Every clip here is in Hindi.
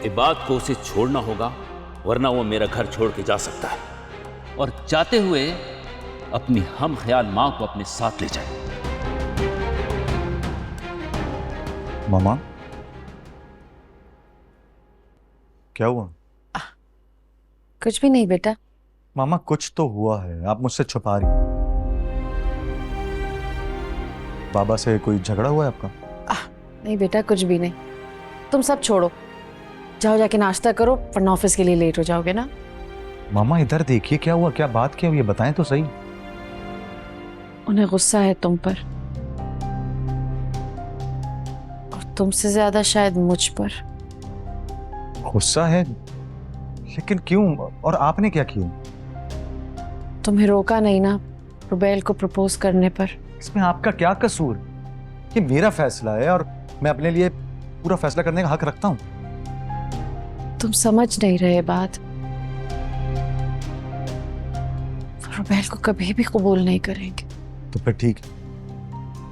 इबाद को उसे छोड़ना होगा, वरना वो मेरा घर छोड़ के जा सकता है और जाते हुए अपनी हम ख्याल मां को अपने साथ ले जाए। मामा, क्या हुआ? कुछ भी नहीं बेटा। मामा, कुछ तो हुआ है, आप मुझसे छुपा रही हैं। बाबा से कोई झगड़ा हुआ है आपका? नहीं बेटा, कुछ भी नहीं। तुम सब छोड़ो, जाओ जाके नाश्ता करो, वरना ऑफिस के लिए लेट हो जाओगे ना। मामा इधर देखिए, क्या हुआ, क्या बात क्या हुई, बताएं तो सही। उन्हें गुस्सा है तुम पर, और तुमसे ज्यादा शायद मुझ पर। गुस्सा है? लेकिन क्यों, और आपने क्या किया? तुम्हें रोका नहीं ना रुबैल को प्रपोज करने पर। इसमें आपका क्या कसूर? ये मेरा फैसला है और मैं अपने लिए पूरा फैसला करने का हक रखता हूं। तुम समझ नहीं रहे बात। रुबैल को कभी भी कबूल नहीं करेंगे। तो फिर ठीक है,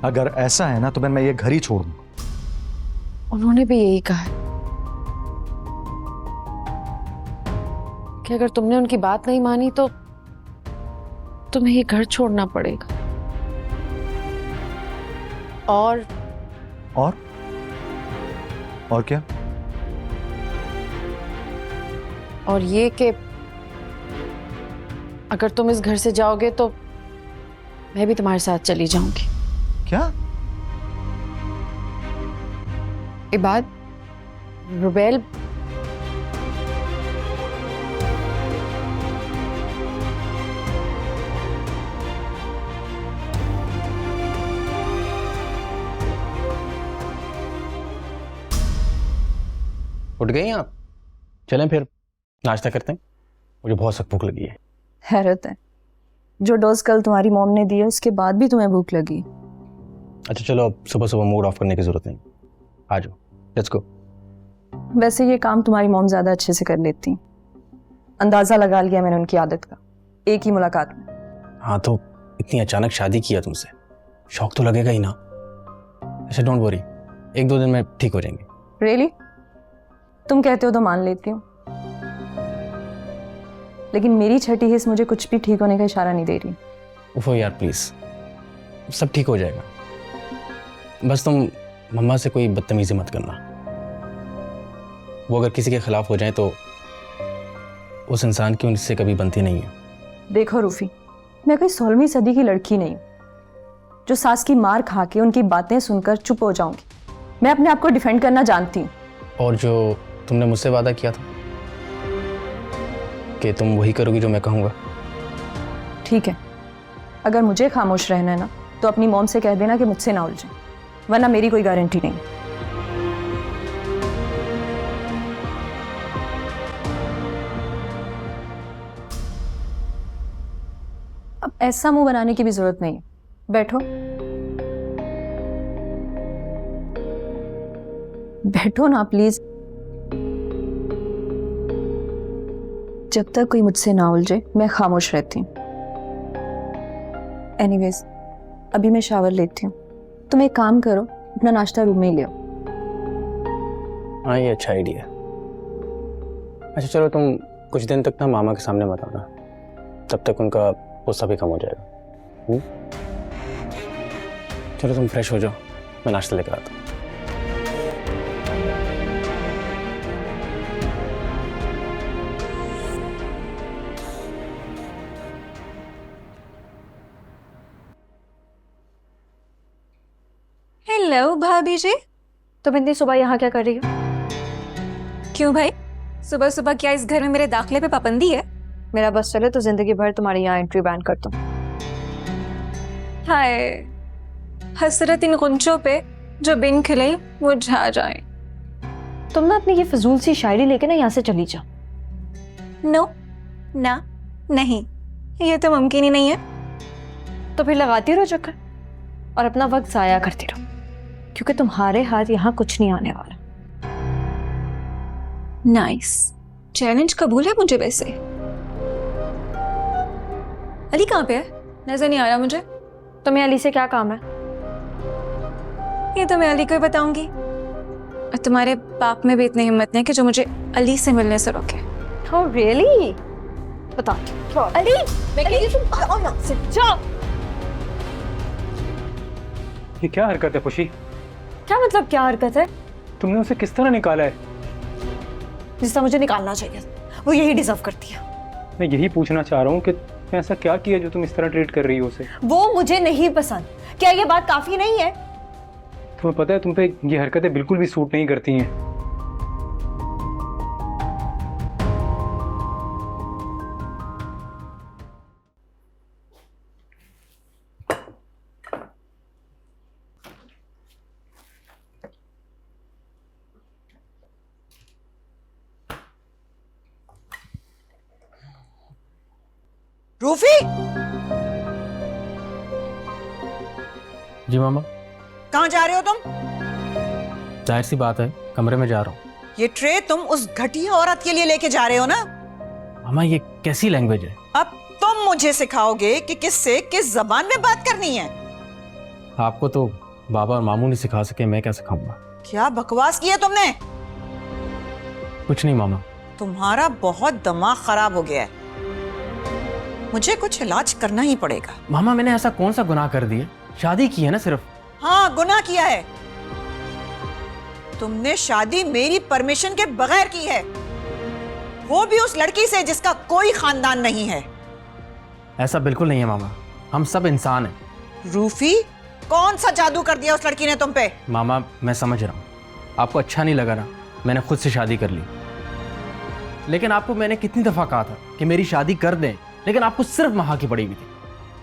अगर ऐसा है ना तो मैं ये घर ही छोड़ दूंगा। उन्होंने भी यही कहा है कि अगर तुमने उनकी बात नहीं मानी तो तुम्हें ये घर छोड़ना पड़ेगा। और क्या? और ये कि अगर तुम इस घर से जाओगे तो मैं भी तुम्हारे साथ चली जाऊंगी। क्या? इबाद, रुबैल उठ गई आप? चलें फिर नाश्ता करते हैं, मुझे बहुत सख्त भूख लगी है। हैरत है, जो डोज कल तुम्हारी मॉम ने दी है उसके बाद भी तुम्हें भूख लगी। अच्छा चलो, अब सुबह सुबह मूड ऑफ करने की जरूरत नहीं, आ जाओ, लेट्स गो। वैसे ये काम तुम्हारी मॉम ज्यादा अच्छे से कर लेती, अंदाजा लगा लिया मैंने उनकी आदत का एक ही मुलाकात में। हाँ तो इतनी अचानक शादी किया तुमसे, शौक तो लगेगा ही ना। अच्छा डोंट वरी, 1-2 दिन में ठीक हो जाएंगे। रियली? तुम कहते हो तो मान लेती हूँ, लेकिन मेरी छठी हिस्स मुझे कुछ भी ठीक होने का इशारा नहीं दे रही। उफो यार प्लीज, सब ठीक हो जाएगा, बस तुम मम्मा से कोई बदतमीजी मत करना। वो अगर किसी के खिलाफ हो जाए तो उस इंसान की उनसे कभी बनती नहीं है। देखो रूफी, मैं कोई 16वीं सदी की लड़की नहीं हूँ जो सास की मार खा के उनकी बातें सुनकर चुप हो जाऊंगी। मैं अपने आप को डिफेंड करना जानती हूँ। और जो तुमने मुझसे वादा किया था कि तुम वही करोगी जो मैं कहूँगा। ठीक है, अगर मुझे खामोश रहना है ना तो अपनी मॉम से कह देना कि मुझसे ना उलझे, वरना मेरी कोई गारंटी नहीं। अब ऐसा मुंह बनाने की भी जरूरत नहीं है, बैठो बैठो ना प्लीज। जब तक कोई मुझसे ना उलझे मैं खामोश रहती हूँ। एनीवेज, अभी मैं शावर लेती हूँ, तुम एक काम करो, अपना नाश्ता रूम में ही ले आओ। हाँ ये अच्छा आइडिया। अच्छा चलो, तुम कुछ दिन तक ना मामा के सामने मत आना, तब तक उनका गुस्सा भी कम हो जाएगा। चलो तुम फ्रेश हो जाओ, मैं नाश्ता लेकर आता हूँ। हेलो भाभी जी। तुम इतनी सुबह यहाँ क्या कर रही हो? क्यों भाई, सुबह सुबह क्या इस घर में मेरे दाखिले पे पाबंदी है? मेरा बस चले तो जिंदगी भर तुम्हारी यहाँ एंट्री बैन कर दूं। हाय, हसरत इन गुंचों पे जो बिन खिले मुरझा जाए। तुम ना अपनी ये फजूल सी शायरी लेके ना यहाँ से चली जाओ। नो, ना, नहीं, ये तो मुमकिन ही नहीं है। तो फिर लगाती रहो चक्कर और अपना वक्त जाया करती रहो, क्योंकि तुम्हारे हाथ यहाँ कुछ नहीं आने वाला। नाइस, चैलेंज कबूल है मुझे। वैसे अली कहाँ पे है? नजर नहीं आ रहा मुझे। तुम्हें अली से क्या काम है? ये तो मैं अली को ही बताऊंगी। और तुम्हारे बाप में भी इतनी हिम्मत नहीं है कि जो मुझे अली से मिलने से रोके। Oh really? बता अली, मैं कह रही तुम आओ ना से जाओ। ये क्या हरकत है खुशी? क्या मतलब क्या हरकत है? तुमने उसे किस तरह निकाला है? जिस तरह मुझे निकालना चाहिए, वो यही डिजर्व करती है। मैं यही पूछना चाह रहा हूँ कि तुमने ऐसा क्या किया जो तुम इस तरह ट्रीट कर रही हो उसे? वो मुझे नहीं पसंद। क्या ये बात काफी नहीं है? तुम्हें पता है तुम पे ये हरकतें बिल्कुल भी सूट नहीं करती हैं। रूफी, जी मामा। कहाँ जा रहे हो तुम? जाहिर सी बात है, कमरे में जा रहा हूँ। ये ट्रे तुम उस घटिया औरत के लिए लेके जा रहे हो ना? मामा ये कैसी लैंग्वेज है? अब तुम मुझे सिखाओगे कि किससे किस जबान में बात करनी है? आपको तो बाबा और मामू नहीं सिखा सके, मैं क्या सिखाऊंगा? क्या बकवास की है तुमने? कुछ नहीं मामा। तुम्हारा बहुत दिमाग खराब हो गया है। मुझे कुछ इलाज करना ही पड़ेगा। मामा मैंने ऐसा कौन सा गुनाह कर दिया? शादी की है ना सिर्फ। हाँ, गुनाह किया है। तुमने शादी मेरी परमिशन के बगैर की है, वो भी उस लड़की से जिसका कोई खानदान नहीं है। ऐसा बिल्कुल नहीं है मामा, हम सब इंसान हैं। रूफी, कौन सा जादू कर दिया उस लड़की ने तुम पे? मामा मैं समझ रहा हूँ, आपको अच्छा नहीं लगा ना, मैंने खुद से शादी कर ली। लेकिन आपको मैंने कितनी दफा कहा था कि मेरी शादी कर दें, लेकिन आपको सिर्फ महा की पड़ी हुई थी।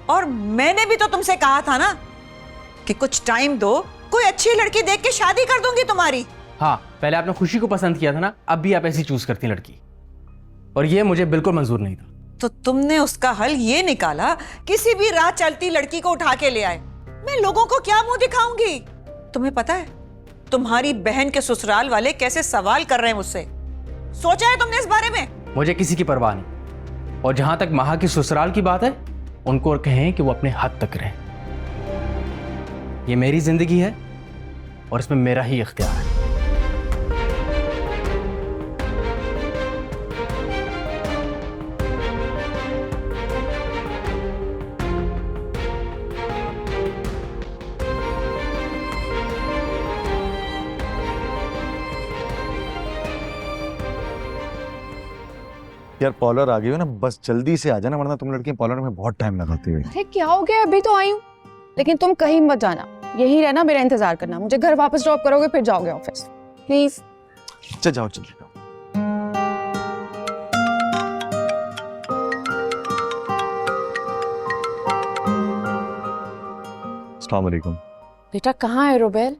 और मैंने भी तो तुमसे कहा था ना कि कुछ टाइम दो, कोई अच्छी लड़की देख के शादी कर दूंगी तुम्हारी। हाँ, पहले आपने खुशी को पसंद किया था ना, अब भी आप ऐसी चूज करती लड़की, और ये मुझे बिल्कुल मंजूर नहीं था। तो तुमने उसका हल ये निकाला, किसी भी राह चलती लड़की को उठा के ले आए। मैं लोगों को क्या मुंह दिखाऊंगी? तुम्हें पता है तुम्हारी बहन के ससुराल वाले कैसे सवाल कर रहे हैं मुझसे? सोचा है तुमने इस बारे में? मुझे किसी की परवाह नहीं, और जहां तक महा की ससुराल की बात है, उनको और कहें कि वो अपने हद तक रहें। ये मेरी जिंदगी है और इसमें मेरा ही इख्तियार है। यार पॉलर आ गई हो ना, बस जल्दी से आ जाना, वरना तुम लड़कियां पॉलर में बहुत टाइम लगाती हुई। अरे क्या हो गया, अभी तो आई हूँ। लेकिन तुम कहीं मत जाना, यही रहना, मेरा इंतजार करना। मुझे घर वापस ड्रॉप करोगे फिर जाओगे ऑफिस, प्लीज। चल जाओ, चल जाओ। अस्सलाम वालेकुम। बेटा कहाँ है रुबैल?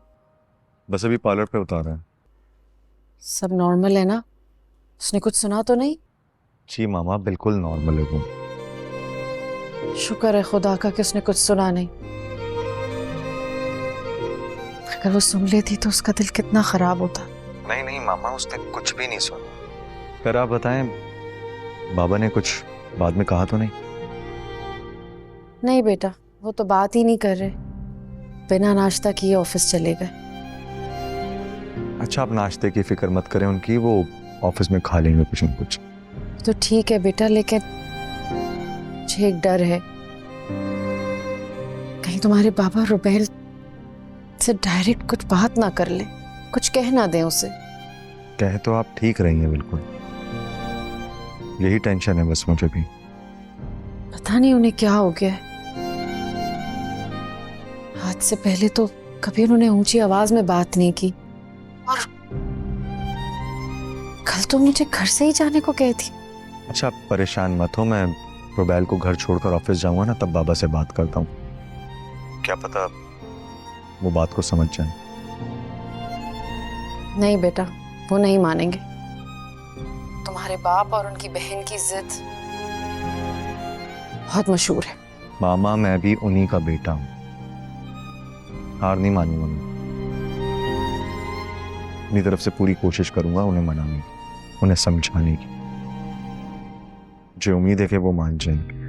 बस अभी पार्लर पे उतारा है। सब नॉर्मल है ना? उसने कुछ सुना तो नहीं? जी मामा, बिल्कुल नॉर्मल है वो। शुक्र है खुदा का कि उसने कुछ सुना नहीं। अगर वो सुन लेती तो उसका दिल कितना खराब होता। नहीं नहीं मामा, उसने कुछ भी नहीं सुना। फिर आप बताएं, बाबा ने कुछ बाद में कहा तो नहीं? नहीं बेटा, वो तो बात ही नहीं कर रहे, बिना नाश्ता किए ऑफिस चले गए। अच्छा, आप नाश्ते की फिक्र मत करें उनकी, वो ऑफिस में खा लेंगे कुछ न कुछ। तो ठीक है बेटा, लेकिन मुझे एक डर है, कहीं तुम्हारे बाबा रुबैल से डायरेक्ट कुछ बात ना कर ले, कुछ कह ना दें उसे। कह तो आप ठीक रही हैं बिल्कुल, यही टेंशन है बस मुझे भी। पता नहीं उन्हें क्या हो गया है। आज से पहले तो कभी उन्होंने ऊंची आवाज में बात नहीं की, और कल तो मुझे घर से ही जाने को कही थी। अच्छा, आप परेशान मत हो, मैं रुबैल को घर छोड़कर ऑफिस जाऊंगा ना, तब बाबा से बात करता हूँ, क्या पता वो बात को समझ जाए। नहीं बेटा, वो नहीं मानेंगे। तुम्हारे बाप और उनकी बहन की जिद बहुत मशहूर है। मामा, मैं भी उन्हीं का बेटा हूँ, हार नहीं मानूंगा मैं। अपनी तरफ से पूरी कोशिश करूंगा उन्हें मनाने की, उन्हें समझाने की। जो उम्मीद है कि वो मान जाएंगे।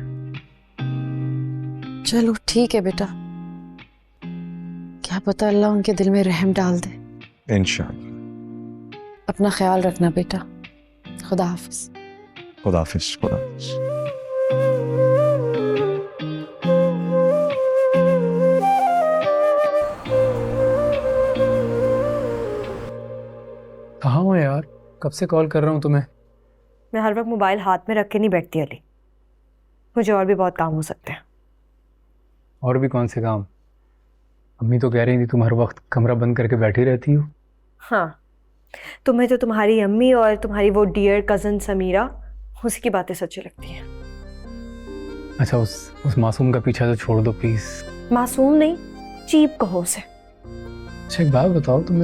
चलो ठीक है बेटा, क्या पता अल्लाह उनके दिल में रहम डाल दे। इंशाअल्लाह। अपना ख्याल रखना बेटा। खुदा हाफिज। खुदा हाफिज, खुदा हाफिज। कहाँ हो यार? कब से कॉल कर रहा हूँ तुम्हें। मैं हर वक्त मोबाइल हाथ में रख के नहीं बैठती अली, मुझे और भी बहुत काम हो सकते हैं। और भी कौन से काम? अम्मी तो कह रही थी तुम हर वक्त कमरा बंद करके बैठी रहती हो। हाँ, तुम्हें तो तुम्हारी अम्मी और तुम्हारी वो डियर कज़न समीरा, उसी की बातें सच्ची लगती हैं। अच्छा, उस मासूम का पीछा तो छोड़ दो प्लीज। मासूम नहीं, चीप कहो उसे। अच्छा एक बात बताओ, तुम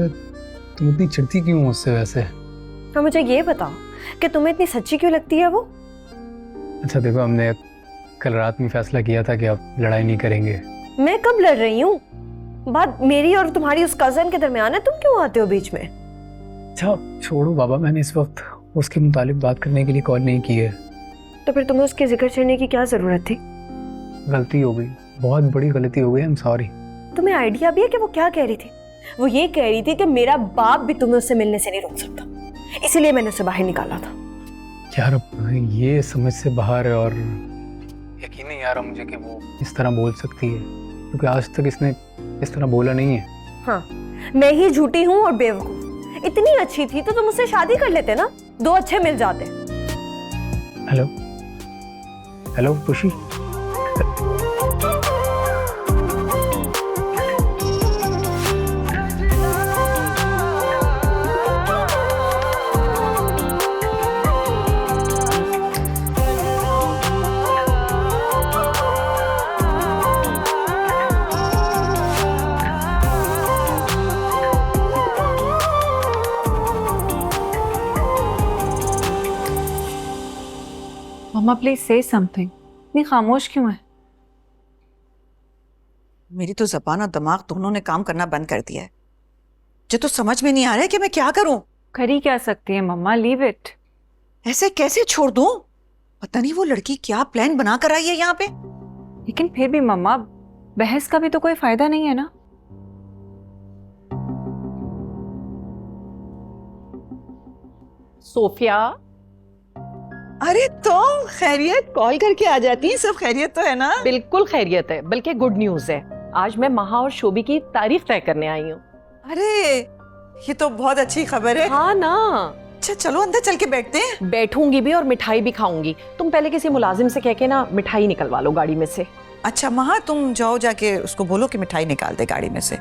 इतनी चिढ़ती क्यों हो उससे वैसे? तो मुझे ये बताओ कि तुम्हें इतनी सच्ची क्यों लगती है वो? अच्छा देखो, हमने कल रात में फैसला किया था कि अब लड़ाई नहीं करेंगे। मैं कब लड़ रही हूँ? बात मेरी और तुम्हारी उस कज़न के दरमियान है, तुम क्यों आते हो बीच में? अच्छा छोड़ो बाबा, मैंने इस वक्त उसके मुतालिक बात करने के लिए कॉल नहीं की है। तो फिर तुम्हें उसके जिक्र छेड़ने की क्या जरूरत थी? गलती हो गई, बहुत बड़ी गलती हो गई, आई एम सॉरी। तुम्हें आइडिया भी है कि वो क्या कह रही थी? वो ये कह रही थी कि मेरा बाप भी तुम्हें उससे मिलने से नहीं रोक सकता, इसीलिए मैंने उसे बाहर निकाला था। यार ये समझ से बाहर है और यकीन नहीं आ रहा मुझे कि वो इस तरह बोल सकती है, क्योंकि आज तक इसने इस तरह बोला नहीं है। हाँ, मैं ही झूठी हूँ और बेवकूफ। इतनी अच्छी थी तो तुम उससे शादी कर लेते ना, दो अच्छे मिल जाते। हेलो हेलो खुशी। मम्मा प्लीज से समथिंग, इतनी खामोश क्यों है? मेरी तो जबान और दिमाग दोनों ने काम करना बंद कर दिया है। मुझे तो समझ में नहीं आ रहा है कि मैं क्या करूं। कर ही क्या सकती है मम्मा, लीव इट। ऐसे कैसे छोड़ दूं? पता नहीं वो लड़की क्या प्लान बना कर आई है यहाँ पे। लेकिन फिर भी मम्मा, बहस का भी तो कोई फायदा नहीं है ना। सोफिया, अरे तुम खैरियत? कॉल करके आ जाती हैं, सब खैरियत तो है ना? बिल्कुल खैरियत है, बल्कि गुड न्यूज है। आज मैं महा और शोभी की तारीफ तय करने आई हूँ। अरे ये तो बहुत अच्छी खबर है। हाँ ना। अच्छा चलो अंदर चल के बैठते हैं। बैठूंगी भी और मिठाई भी खाऊंगी। तुम पहले किसी मुलाजिम से कह के ना मिठाई निकलवा लो गाड़ी में से। अच्छा महा, तुम जाओ जाके उसको बोलो कि मिठाई निकाल दे गाड़ी में से।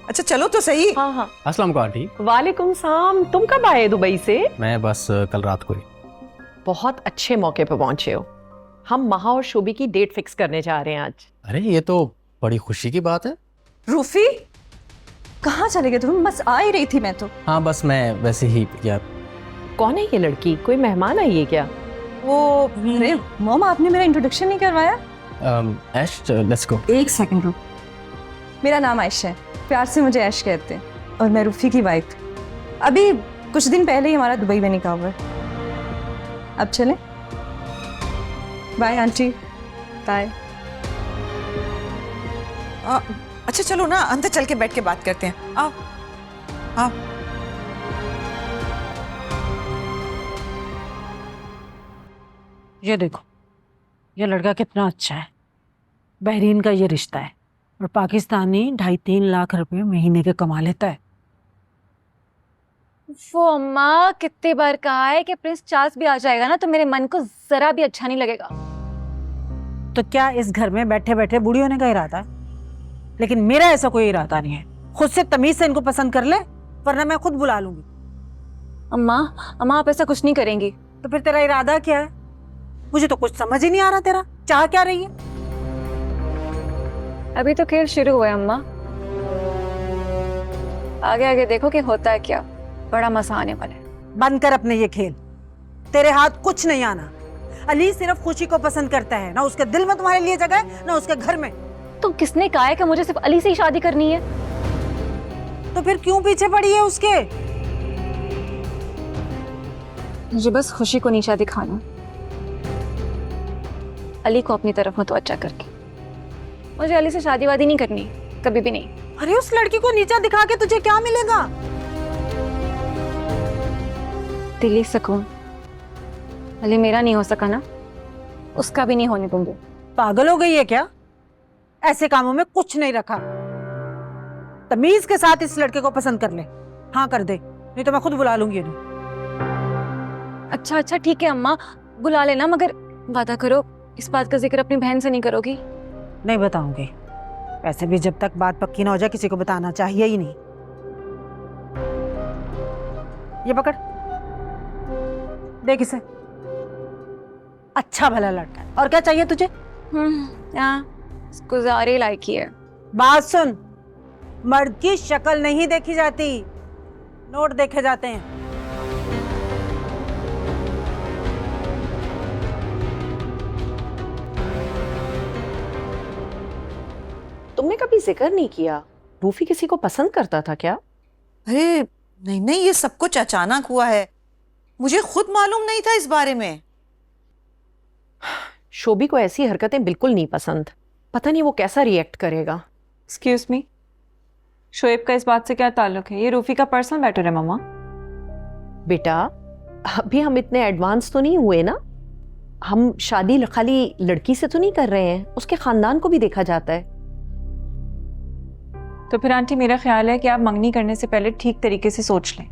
अच्छा चलो तो सही। हाँ हाँ। अस्सलाम वालेकुम आंटी। वालेकुम सलाम। तुम कब आए दुबई से? मैं बस कल रात को ही। बहुत अच्छे मौके पे पहुंचे हो। हम महा और शोभी की डेट फिक्स करने जा रहे हैं आज। अरे ये तो बड़ी खुशी की बात है। रूफी, कहाँ चले गए तुम? बस आ ही रही थी मैं तो। हाँ बस मैं वैसे ही यार। कौन है ये लड़की? कोई मेहमान आई है क्या? वो अरे मॉम, आपने मेरा इंट्रोडक्शन नहीं करवाया। ऐश, लेट्स गो। एक सेकंड रुक। मेरा नाम आयशा है, प्यार से मुझे ऐश कहते हैं, और मैं रूफी की वाइफ। अभी कुछ दिन पहले ही हमारा दुबई में निकाह हुआ है। अब चले? Bye aunty. बाय। अच्छा चलो ना अंदर चल के बैठ के बात करते हैं। आओ आओ। ये देखो, ये लड़का कितना अच्छा है। बहरीन का ये रिश्ता है और पाकिस्तानी 2.5-3 लाख रुपए महीने के कमा लेता है। वो अम्मा कितनी बार कहा है कि प्रिंस चार्ल्स भी आ जाएगा ना तो मेरे मन को जरा भी अच्छा नहीं लगेगा। तो क्या इस घर में बैठे बैठे बूढ़ी होने का इरादा है? लेकिन मेरा ऐसा कोई इरादा नहीं है। खुद से तमीज से इनको पसंद कर ले, वरना मैं खुद बुला लूंगी। अम्मा आप ऐसा कुछ नहीं करेंगी। तो फिर तेरा इरादा क्या है? मुझे तो कुछ समझ ही नहीं आ रहा। तेरा चाह क्या रही है? अभी तो खेल शुरू हुआ है अम्मा, आगे आगे देखो कि होता है क्या। बड़ा मजा आने वाला है। बंद कर अपने ये खेल। तेरे हाथ कुछ नहीं आना। अली सिर्फ खुशी को पसंद करता है, ना उसके दिल में तुम्हारे लिए जगह है, ना उसके घर में। तो किसने कहा है कि मुझे सिर्फ अली से ही शादी करनी है? तो फिर क्यों पीछे पड़ी है उसके? मुझे बस खुशी को नीचा दिखाना, अली को अपनी तरफ मुतवज्जा करके। मुझे अली से शादी वादी नहीं करनी, कभी भी नहीं। अरे उस लड़की को नीचा दिखा के तुझे क्या मिलेगा? दिली सुकून भले मेरा नहीं हो सका ना, उसका भी नहीं होने दूंगी। पागल हो गई है क्या? ऐसे कामों में कुछ नहीं रखा। तमीज के साथ इस लड़के को पसंद कर ले, हाँ कर दे, नहीं तो मैं खुद बुला लूंगी इन्हें। अच्छा अच्छा ठीक है अम्मा, बुला लेना, मगर वादा करो इस बात का जिक्र अपनी बहन से नहीं करोगी। नहीं बताऊंगी, वैसे भी जब तक बात पक्की ना हो जाए किसी को बताना चाहिए ही नहीं। ये पकड़, देख इसे, अच्छा भला लड़का है। और क्या चाहिए तुझे? गुजारे लायक ही है। बात सुन, मर्द की शक्ल नहीं देखी जाती, नोट देखे जाते हैं। तुमने कभी जिक्र नहीं किया रूफी किसी को पसंद करता था क्या? अरे नहीं नहीं, ये सब कुछ अचानक हुआ है, मुझे खुद मालूम नहीं था इस बारे में। शोभी को ऐसी हरकतें बिल्कुल नहीं पसंद, पता नहीं वो कैसा रिएक्ट करेगा। एक्सक्यूज मी, शोएब का इस बात से क्या ताल्लुक है? ये रूफी का पर्सनल मैटर है मामा। बेटा अभी हम इतने एडवांस तो नहीं हुए ना, हम शादी खाली लड़की से तो नहीं कर रहे हैं, उसके खानदान को भी देखा जाता है। तो फिर आंटी मेरा ख्याल है कि आप मंगनी करने से पहले ठीक तरीके से सोच लें।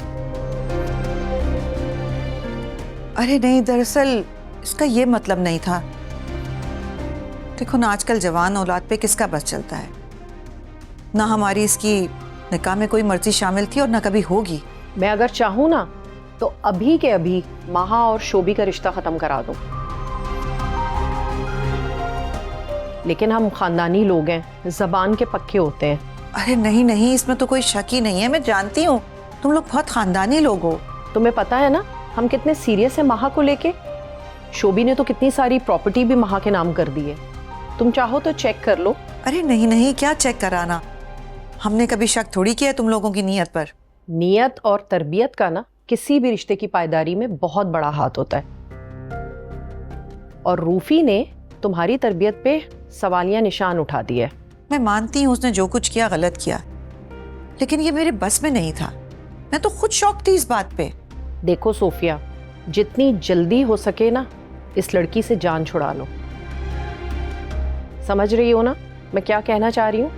अरे नहीं, दरअसल इसका ये मतलब नहीं था। देखो ना, आजकल जवान औलाद पे किसका बस चलता है। ना हमारी इसकी निकाह में कोई मर्जी शामिल थी और ना कभी होगी। मैं अगर चाहूँ ना तो अभी के अभी महा और शोभी का रिश्ता खत्म करा दूं, लेकिन हम खानदानी लोग हैं, जबान के पक्के होते हैं। अरे नहीं नहीं, इसमें तो कोई शक ही नहीं है, मैं जानती हूँ तुम लोग बहुत खानदानी लोग हो। तुम्हें पता है ना हम कितने सीरियस हैं महा को लेके। शोभी ने तो कितनी सारी प्रॉपर्टी भी महा के नाम कर दी है, तुम चाहो तो चेक कर लो। अरे नहीं नहीं, क्या चेक कराना, हमने कभी शक थोड़ी किया तुम लोगों की नीयत पर। नीयत और तरबियत का ना किसी भी रिश्ते की पायदारी में बहुत बड़ा हाथ होता है, और रूफी ने तुम्हारी तरबियत पे सवालिया निशान उठा दिए। मैं मानती हूँ उसने जो कुछ किया गलत किया, लेकिन ये मेरे बस में नहीं था। मैं तो खुद शौक थी इस बात पे। देखो सोफिया, जितनी जल्दी हो सके ना इस लड़की से जान छुड़ा लो। समझ रही हो ना मैं क्या कहना चाह रही हूँ?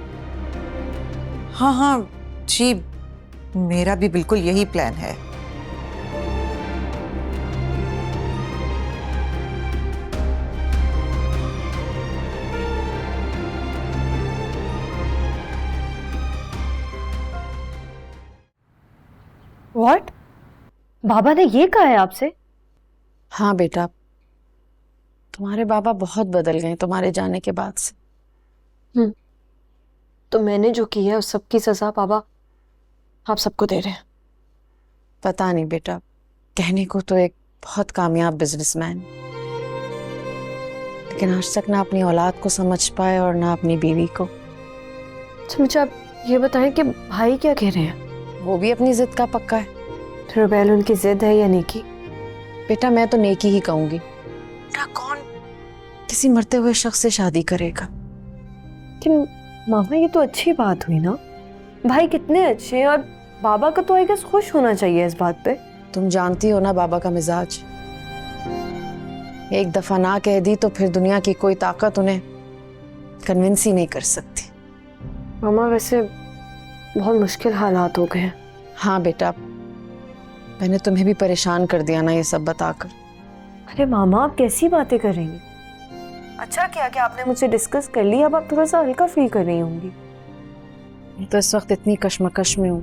हाँ हाँ जी, मेरा भी बिल्कुल यही प्लान है। व्हाट? बाबा ने ये कहा है आपसे? हाँ बेटा, तुम्हारे बाबा बहुत बदल गए तुम्हारे जाने के बाद से। तो मैंने जो किया है उस सब की सजा बाबा आप सबको दे रहे हैं। पता नहीं बेटा, कहने को तो एक बहुत कामयाब बिजनेसमैन, लेकिन आज तक ना अपनी औलाद को समझ पाए और ना अपनी बीवी को। तो मुझे आप ये बताएं कि भाई क्या कह रहे हैं? वो भी अपनी जिद का पक्का है। तो रुबैल उनकी जिद है या नेकी? बेटा मैं तो नेकी ही कहूंगी। ना कौन किसी मरते हुए शख्स से शादी करेगा? लेकिन मामा ये तो अच्छी बात हुई ना, भाई कितने अच्छे हैं, और बाबा का तो आई गेस खुश होना चाहिए इस बात पे। तुम जानती हो ना बाबा का मिजाज, एक दफा ना कह दी तो फिर दुनिया की कोई ताकत उन्हें कन्विंस ही नहीं कर सकती। मामा वैसे बहुत मुश्किल हालात हो गए हैं। हाँ बेटा, मैंने तुम्हें भी परेशान कर दिया ना ये सब बताकर। अरे मामा आप कैसी बातें कर रही हैं? अच्छा क्या कि आपने मुझसे डिस्कस कर लिया, अब आप थोड़ा सा हल्का फील कर रही होंगी। मैं तो इस वक्त इतनी कश्मकश में हूँ,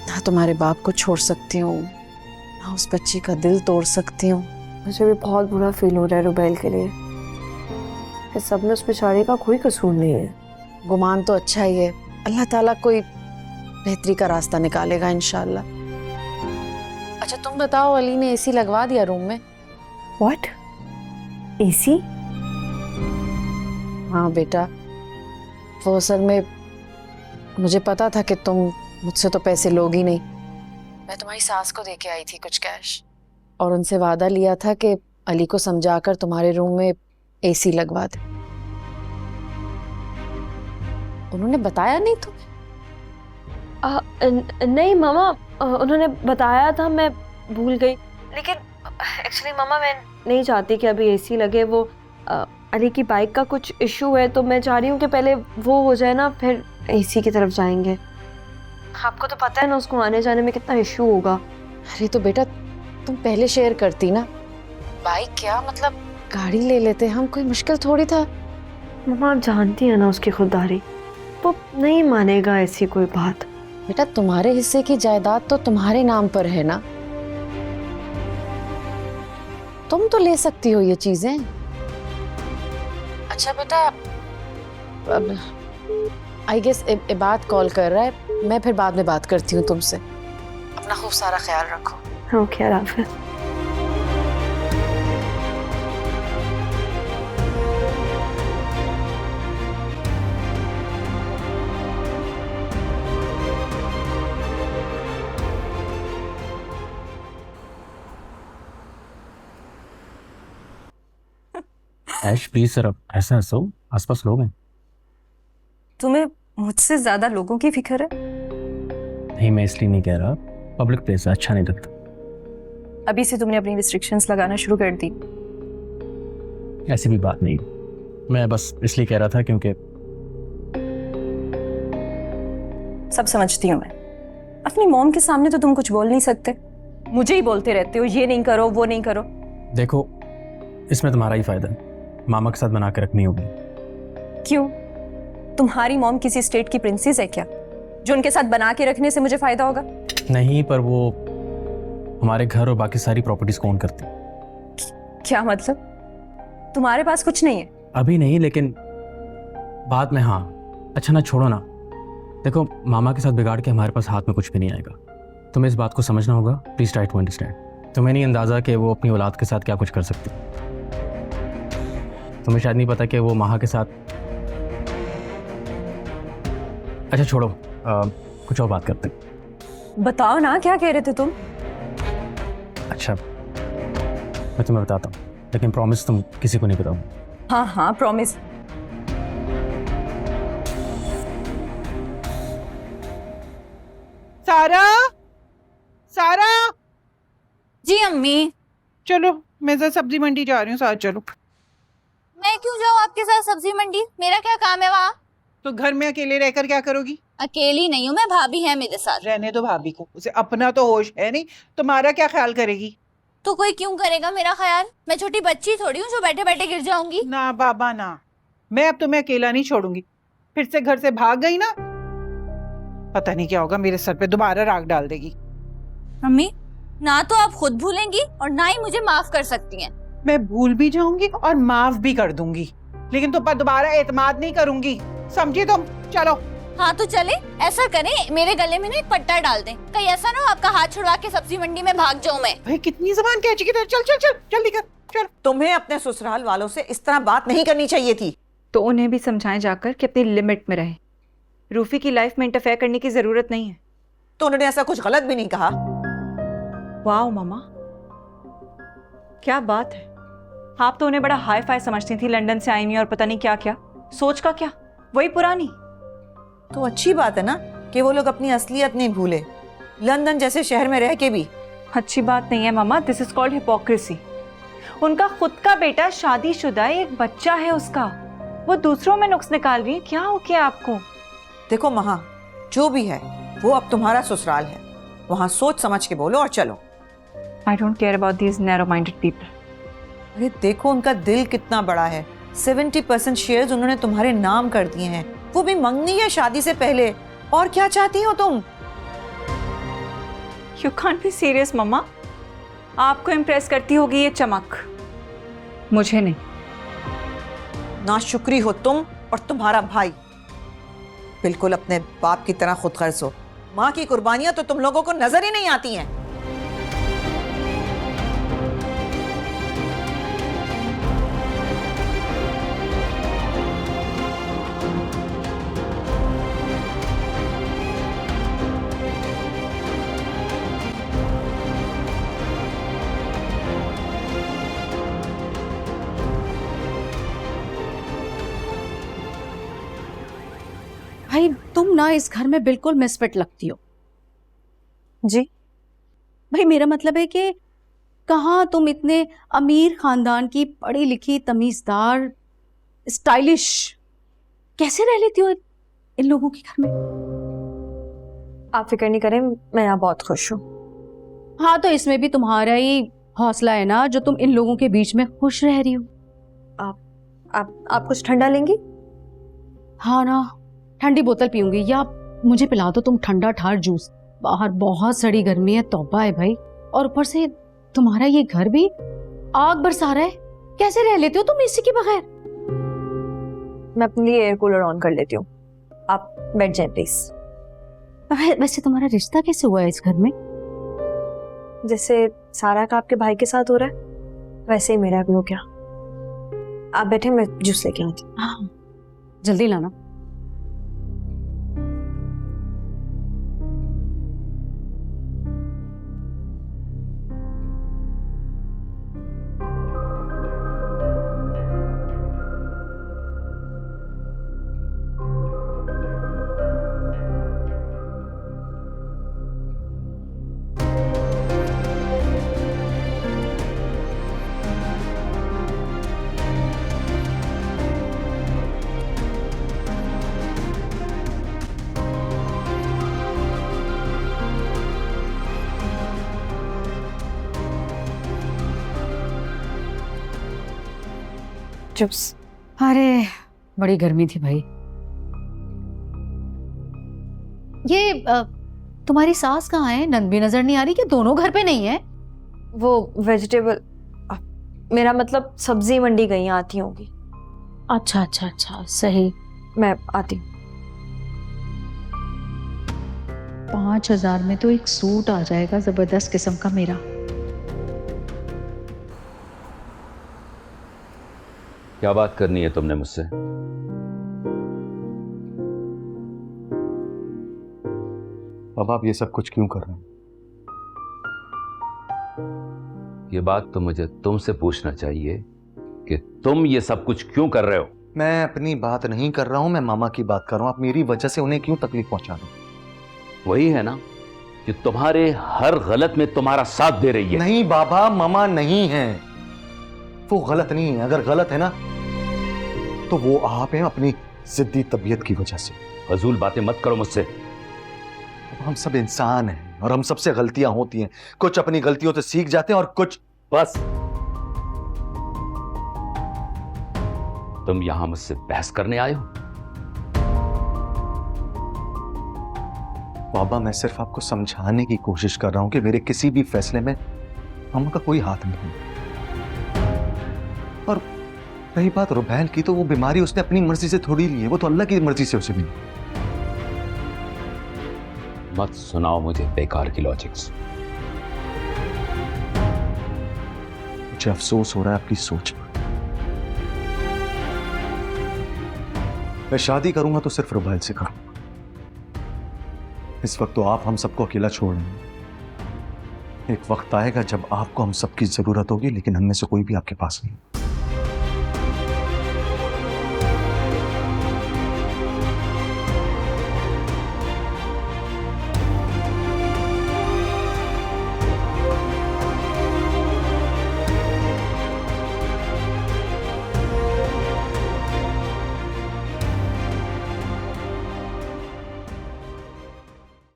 ना तुम्हारे बाप को छोड़ सकती हूँ, ना उस बच्ची का दिल तोड़ सकती हूँ। मुझे भी बहुत बुरा फील हो रहा है रुबैल के लिए। इस सब में उस बेचारे का कोई कसूर नहीं है। गुमान तो अच्छा ही है, अल्लाह ताला कोई बेहतरी का रास्ता निकालेगा इंशाल्लाह। अच्छा तुम बताओ, अली ने एसी लगवा दिया रूम में? व्हाट? एसी? हाँ बेटा, वो असल में मुझे पता था कि तुम मुझसे तो पैसे लोगी नहीं। मैं तुम्हारी सास को दे के आई थी कुछ कैश, और उनसे वादा लिया था कि अली को समझाकर तुम्हारे रूम में एसी लगवा दे। उन्होंने बताया नहीं तुम्हें? नहीं मामा, उन्होंने बताया था, मैं भूल गई। लेकिन एक्चुअली मम्मा मैं नहीं चाहती कि अभी एसी लगे। वो अली की बाइक का कुछ इशू है, तो मैं चाह रही हूँ कि पहले वो हो जाए ना, फिर एसी की तरफ जाएंगे। आपको तो पता है ना उसको आने जाने में कितना इशू होगा। अरे तो बेटा तुम पहले शेयर करती ना, बाइक क्या मतलब गाड़ी ले लेते हम, कोई मुश्किल थोड़ी था। मम्मा आप जानती है ना उसकी खुददारी, वो नहीं मानेगा ऐसी कोई बात। बेटा तुम्हारे हिस्से की जायदाद तो तुम्हारे नाम पर है ना, तुम तो ले सकती हो ये चीजें। अच्छा बेटा अब आई गेस इबाद कॉल कर रहा है, मैं फिर बाद में बात करती हूँ तुमसे। अपना खूब सारा ख्याल रखो। ओके हाफिज़। ऐश प्लीज सर, अब ऐसा हंसो, आसपास लोग हैं। तुम्हें मुझसे ज्यादा लोगों की फिक्र है? नहीं, मैं इसलिए नहीं कह रहा, पब्लिक प्लेस है, अच्छा नहीं लगता। अभी से तुमने अपनी रिस्ट्रिक्शंस लगाना शुरू कर दी। ऐसी भी बात नहीं, मैं बस इसलिए कह रहा था क्योंकि सब समझती हूँ मैं। अपनी मॉम के सामने तो तुम कुछ बोल नहीं सकते, मुझे ही बोलते रहते हो ये नहीं करो वो नहीं करो। देखो इसमें तुम्हारा ही फायदा है, मामा के साथ बना के रखनी होगी। क्यों? तुम्हारी मॉम किसी स्टेट की प्रिंसेस है क्या जो उनके साथ बना के रखने से मुझे फायदा होगा? नहीं, पर वो हमारे घर और बाकी सारी प्रॉपर्टीज को ओन करती। क्या मतलब? तुम्हारे पास कुछ नहीं है? अभी नहीं, लेकिन बाद में हाँ। अच्छा ना, छोड़ो ना। देखो मामा के साथ बिगाड़ के हमारे पास हाथ में कुछ भी नहीं आएगा। तुम्हें इस बात को समझना होगा, प्लीज ट्राई टू अंडरस्टैंड। तुम्हें नहीं अंदाजा कि वो अपनी औलाद के साथ क्या कुछ कर सकती। तुम्हें शायद नहीं पता कि वो माहा के साथ। अच्छा छोड़ो, कुछ और बात करते हैं। बताओ ना, क्या कह रहे थे तुम? अच्छा मैं तुम्हें बताता हूँ, लेकिन प्रॉमिस तुम किसी को नहीं बताओ। हाँ हाँ प्रॉमिस। सारा, सारा। जी अम्मी। चलो मैं जरा सब्जी मंडी जा रही हूँ, साथ चलो। मैं क्यों जाऊँ आपके साथ सब्जी मंडी? मेरा क्या काम है वहाँ? तो घर में अकेले रहकर क्या करोगी? अकेली नहीं हूँ मैं, भाभी है मेरे साथ। रहने दो भाभी को, उसे अपना तो होश है नहीं, तुम्हारा क्या ख्याल करेगी? तो कोई क्यों करेगा मेरा ख्याल? मैं छोटी बच्ची थोड़ी हूँ जो बैठे बैठे गिर जाऊंगी। ना बाबा ना, मैं अब तुम्हें अकेला नहीं छोड़ूंगी। फिर से घर से भाग गई ना, पता नहीं क्या होगा, मेरे सर पे दोबारा राख डाल देगी। मम्मी ना तो आप खुद भूलेंगी और ना ही मुझे माफ कर सकती हैं। मैं भूल भी जाऊंगी और माफ भी कर दूंगी, लेकिन तुम पर दोबारा एतमाद नहीं करूंगी, समझी तुम? चलो। हाँ तो चले, ऐसा करें मेरे गले में ना एक पट्टा डाल दें, कहीं ऐसा ना हो आपका हाथ छुड़वा के सब्जी मंडी में भाग जाऊं मैं। भाई कितनी जबान कैची की तरह, चल चल चल जल्दी कर चल। तुम्हें अपने ससुराल वालों से इस तरह बात नहीं करनी चाहिए थी। तो उन्हें भी समझाएं जाकर कि अपनी लिमिट में रहे। रूफी की लाइफ में इंटरफेयर करने की जरूरत नहीं है। तो उन्होंने ऐसा कुछ गलत भी नहीं कहा। वाह मामा, क्या बात है। आप तो उन्हें बड़ा हाई फाई समझती थी, लंदन से आई हुई और पता नहीं क्या क्या। सोच का क्या, वही पुरानी। तो अच्छी बात है ना कि वो लोग अपनी असलियत नहीं भूले, लंदन जैसे शहर में रह के भी। अच्छी बात नहीं है मामा, दिस इज कॉल्ड हिपोक्रेसी। उनका खुद का बेटा शादीशुदा है, एक बच्चा है उसका, वो दूसरों में नुक्स निकाल रही है। क्या हो गया आपको? देखो महा, जो भी है वो अब तुम्हारा ससुराल है, वहां सोच समझ के बोलो और चलो। I don't care about these narrow minded people. अरे देखो उनका दिल कितना बड़ा है, 70% शेयर्स उन्होंने तुम्हारे नाम कर दिए हैं, वो भी मंगनी है शादी से पहले। और क्या चाहती हो तुम? यू कांट बी सीरियस मम्मा। आपको इम्प्रेस करती होगी ये चमक, मुझे नहीं। नाशुक्री हो तुम और तुम्हारा भाई, बिल्कुल अपने बाप की तरह खुद गर्ज हो। माँ की कुर्बानियां तो तुम लोगों को नजर ही नहीं आती हैं। भाई तुम ना इस घर में बिल्कुल मिसफिट लगती हो। जी। भाई मेरा मतलब है कि कहाँ तुम इतने अमीर खानदान की पढ़ी लिखी तमीजदार स्टाइलिश कैसे रह लेती हो इन लोगों के घर में? आप फिक्र नहीं करें, मैं यहाँ बहुत खुश हूँ। हाँ तो इसमें भी तुम्हारा ही हौसला है ना जो तुम इन लोगों के बीच में खुश रह रही हो। आप कुछ ठंडा लेंगी? हाँ ना, ठंडी बोतल पीऊंगी या मुझे पिला दो तुम ठंडा ठार जूस। बाहर बहुत सड़ी गर्मी है, तौबा है भाई। और ऊपर से तुम्हारा ये घर भी आग बरसा रहा है, कैसे रह लेते हो तुम इसी के बगैर? मैं अपने लिए एयर कूलर ऑन कर लेती हूँ, आप बैठ जाएं प्लीज। वैसे तुम्हारा रिश्ता कैसे हुआ है इस घर में? जैसे सारा का आपके भाई के साथ हो रहा है वैसे ही मेरा भी हो गया। आप बैठे, मैं जूस लेके आती हूँ। हाँ जल्दी लाना। जूस। अरे बड़ी गर्मी थी भाई। ये तुम्हारी सास कहाँ है? नंद भी नजर नहीं आ रही कि दोनों घर पे नहीं है? वो वेजिटेबल, मेरा मतलब सब्जी मंडी गई, आती होंगी। अच्छा अच्छा अच्छा सही, मैं आती हूँ। 5,000 में तो एक सूट आ जाएगा जबरदस्त किस्म का मेरा। क्या बात करनी है तुमने मुझसे? अब आप ये सब कुछ क्यों कर रहे हैं? ये बात तो मुझे तुमसे पूछना चाहिए कि तुम ये सब कुछ क्यों कर रहे हो। मैं अपनी बात नहीं कर रहा हूं, मैं मामा की बात कर रहा हूं। आप मेरी वजह से उन्हें क्यों तकलीफ पहुंचा रहे हो? वही है ना कि तुम्हारे हर गलत में तुम्हारा साथ दे रही है। नहीं बाबा, मामा नहीं है, वो गलत नहीं है। अगर गलत है ना तो वो आप हैं अपनी जिद्दी तबीयत की वजह से। फजूल बातें मत करो मुझसे। हम सब इंसान हैं और हम सबसे गलतियां होती हैं। कुछ अपनी गलतियों से सीख जाते हैं और कुछ बस। तुम यहां मुझसे बहस करने आए हो? बाबा मैं सिर्फ आपको समझाने की कोशिश कर रहा हूं कि मेरे किसी भी फैसले में मामा का कोई हाथ नहीं है। और रही बात रुबैल की, तो वो बीमारी उसने अपनी मर्जी से थोड़ी ली है, वो तो अल्लाह की मर्जी से उसे मिली। मत सुनाओ मुझे बेकार की लॉजिक्स। मुझे अफसोस हो रहा है आपकी सोच पर। मैं शादी करूंगा तो सिर्फ रुबैल से करूंगा। इस वक्त तो आप हम सबको अकेला छोड़ रहे हैं। एक वक्त आएगा जब आपको हम सबकी जरूरत होगी, लेकिन हम में से कोई भी आपके पास नहीं।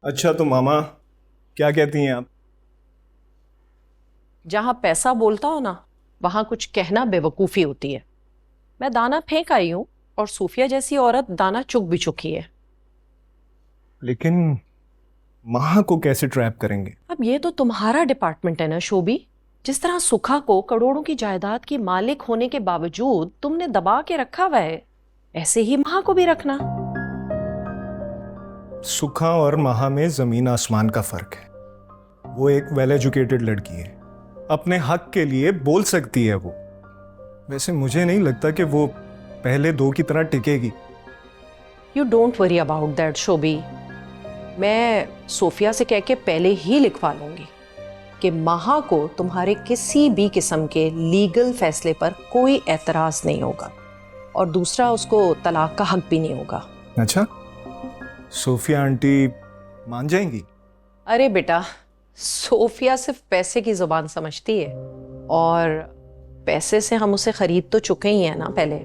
अच्छा तो मामा क्या कहती हैं आप? जहां पैसा बोलता हो ना वहां कुछ कहना बेवकूफ़ी होती है। मैं दाना फेंक आई हूं और सूफिया जैसी औरत दाना चुग भी चुकी है। लेकिन माँ को कैसे ट्रैप करेंगे? अब ये तो तुम्हारा डिपार्टमेंट है ना शोभी। जिस तरह सुखा को करोड़ों की जायदाद की मालिक होने के बावजूद तुमने दबा के रखा हुआ है, ऐसे ही माँ को भी रखना। सुखा और महा में जमीन आसमान का फर्क है। वो एक वेल एजुकेटेड लड़की है, अपने हक के लिए बोल सकती है वो। वैसे मुझे नहीं लगता कि वो पहले दो की तरह टिकेगी। You don't worry about that Shobhi. मैं सोफिया से कह के पहले ही लिखवा लूंगी कि महा को तुम्हारे किसी भी किस्म के लीगल फैसले पर कोई एतराज नहीं होगा, और दूसरा उसको तलाक का हक भी नहीं होगा। अच्छा, सोफिया आंटी मान जाएंगी? अरे बेटा, सोफिया सिर्फ पैसे की जुबान समझती है, और पैसे से हम उसे खरीद तो चुके ही हैं ना पहले।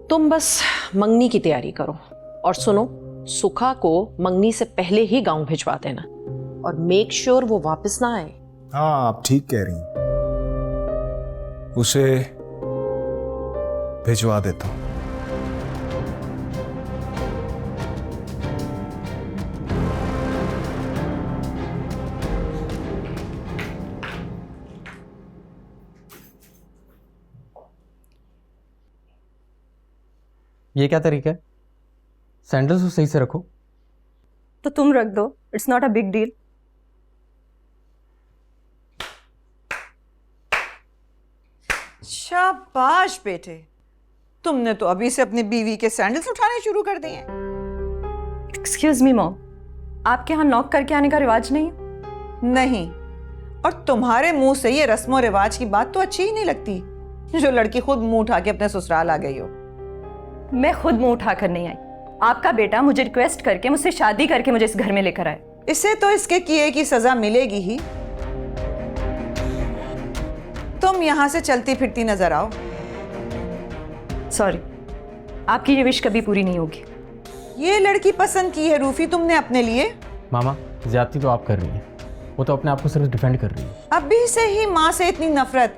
तुम बस मंगनी की तैयारी करो, और सुनो, सुखा को मंगनी से पहले ही गांव भिजवा देना, और मेक श्योर वो वापस ना आए। हाँ, आप ठीक कह रही हैं। उसे भिजवा देता हूं। ये क्या तरीका है? सैंडल्स तो सही से रखो। तो तुम रख दो, it's not a big deal. शाबाश बेटे, तुमने तो अभी से अपनी बीवी के सैंडल्स उठाने शुरू कर दिए हैं। एक्सक्यूज मी मॉम, आपके यहाँ नॉक करके आने का रिवाज नहीं है? नहीं, और तुम्हारे मुंह से ये रस्मो रिवाज की बात तो अच्छी ही नहीं लगती, जो लड़की खुद मुंह उठा के अपने ससुराल आ गई हो। मैं खुद मुंह उठाकर नहीं आई, आपका बेटा मुझे रिक्वेस्ट करके मुझसे शादी करके मुझे इस घर में लेकर आए। इसे तो इसके किए की सजा मिलेगी ही। तुम यहां से चलती फिरती नजर आओ। सॉरी, आपकी ये विश कभी पूरी नहीं होगी। ये लड़की पसंद की है रूफी तुमने अपने लिए? मामा, ज्यादती तो आप कर रही हैं, वो तो अपने आप को सिर्फ डिफेंड कर रही है। अभी से ही माँ से इतनी नफरत,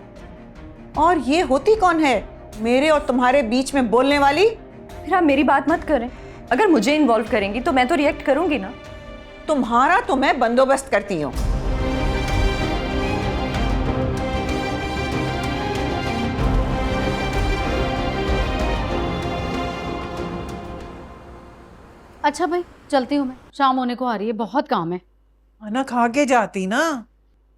और ये होती कौन है मेरे और तुम्हारे बीच में बोलने वाली? फिर आप मेरी बात मत करें, अगर मुझे इन्वॉल्व करेंगी तो मैं तो रिएक्ट करूंगी ना। तुम्हारा तो मैं बंदोबस्त करती हूँ। अच्छा भाई, चलती हूँ मैं, शाम होने को आ रही है, बहुत काम है। खाना खा के जाती ना।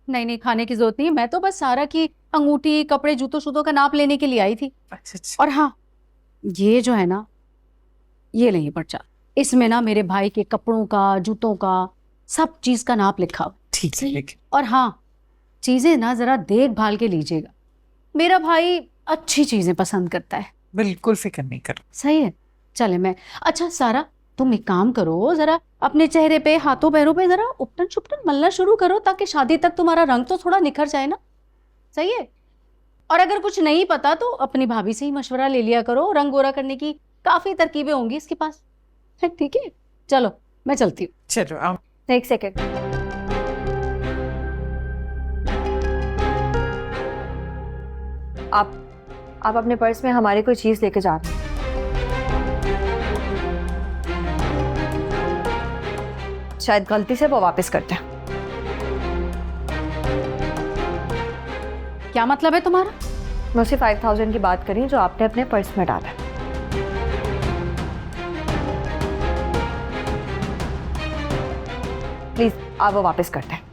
नहीं नहीं, खाने की जरूरत नहीं है, मैं तो बस सारा की अंगूठी, कपड़े, जूतों शूतों का नाप लेने के लिए आई थी। अच्छा। और हाँ, ये जो है ना, ये लेंगे पर्चा, इसमें ना मेरे भाई के कपड़ों का, जूतों का, सब चीज का नाप लिखा हुआ। ठीक है। और हाँ, चीजें ना जरा देखभाल के लीजिएगा, मेरा भाई अच्छी चीजें पसंद करता है। बिल्कुल फिक्र नहीं कर। सही है, चले मैं। अच्छा सारा, तुम एक काम करो, जरा अपने चेहरे पे, हाथों पैरों पे जरा उपटन छुपटन मलना शुरू करो, ताकि शादी तक तुम्हारा रंग तो थोड़ा निखर जाए ना। सही है। और अगर कुछ नहीं पता तो अपनी भाभी से ही मशवरा ले लिया करो, रंग गोरा करने की काफी तरकीबें होंगी इसके पास। ठीक है, चलो मैं चलती हूँ। चलो आओ। एक सेकेंड, आप अपने पर्स में हमारी कोई चीज लेके जा रहे हैं। शायद गलती से वो वापस करते हैं। क्या मतलब है तुम्हारा? मैं उसी 5000 की बात करी जो आपने अपने पर्स में डाला। प्लीज आप वो वापस करते हैं।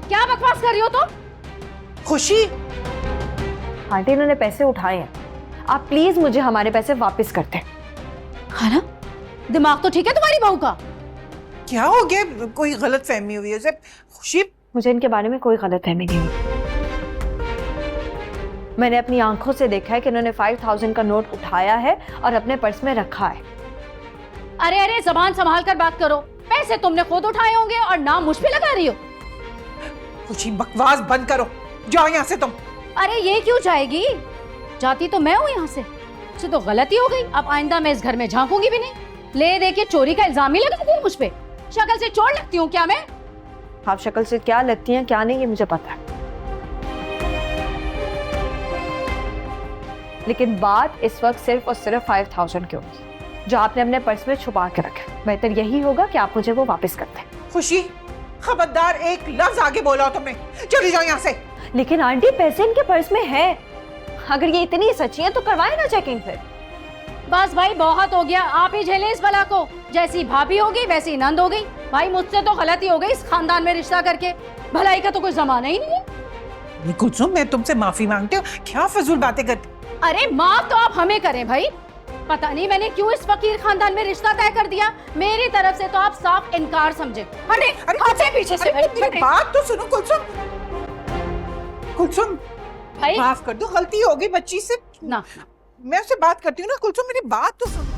क्या बकवास कर रही हो तुम? खुशी, आंटी इन्होंने पैसे उठाए हैं, आप प्लीज मुझे हमारे पैसे वापस करते हैं। खाना, दिमाग तो ठीक है तुम्हारी बहू का? क्या हो गया? कोई गलत फहमी हुई है उसे? खुशी, मुझे इनके बारे में कोई गलत फहमी नहीं हुई। मैंने अपनी आंखों से देखा है कि इन्होंने 5000 का नोट उठाया है और अपने पर्स में रखा है। अरे अरे, जबान संभाल कर बात करो, पैसे तुमने खुद उठाए होंगे और नाम मुझ पे लगा रही हो। खुशी बकवास बंद करो, जाओ यहाँ से तुम। अरे ये क्यों जाएगी? जाती तो मैं हूँ यहाँ से। मुझसे तो गलती हो गई, अब आइंदा मैं इस घर में झांकूंगी भी नहीं। ले दे के चोरी का इल्जाम ही लगा दी मुझ पे। शक्ल से चोर लगती हूँ क्या मैं? आप शक्ल से क्या लगती हैं क्या नहीं ये मुझे पता है, लेकिन बात इस वक्त सिर्फ और सिर्फ 5000 की होगी जो आपने अपने पर्स में छुपा के रखा। बेहतर यही होगा कि आप मुझे वो वापस कर दें। खुशी, खबरदार एक लफ्ज आगे बोला हो तुमने, चली जाओ यहाँ से। लेकिन आंटी पैसे इनके पर्स में है, अगर ये इतनी सच्ची है तो करवाए ना चेकिंग फिर। बस भाई बहुत हो गया, आप ही झेले इस बला को। जैसी भाभी होगी वैसी नंद हो गई। भाई मुझसे तो गलती हो गई इस खानदान में रिश्ता करके, भलाई का तो कोई जमाना ही नहीं है। कुलसुम, मैं तुमसे माफी मांगती हूँ, क्या फजूल बातें करती। अरे माफ तो आप हमें करें भाई, पता नहीं मैंने क्यों इस फकीर खानदान में रिश्ता तय कर दिया। मेरी तरफ से तो आप साफ इनकार समझे। अरे हटे पीछे से भाई, मेरी बात तो सुनो कुलसुम। कुलसुम भाई माफ कर दो, गलती हो गई बच्ची से ना। मैं उससे बात करती हूँ ना। कुलसुम मेरी बात तो सुनो।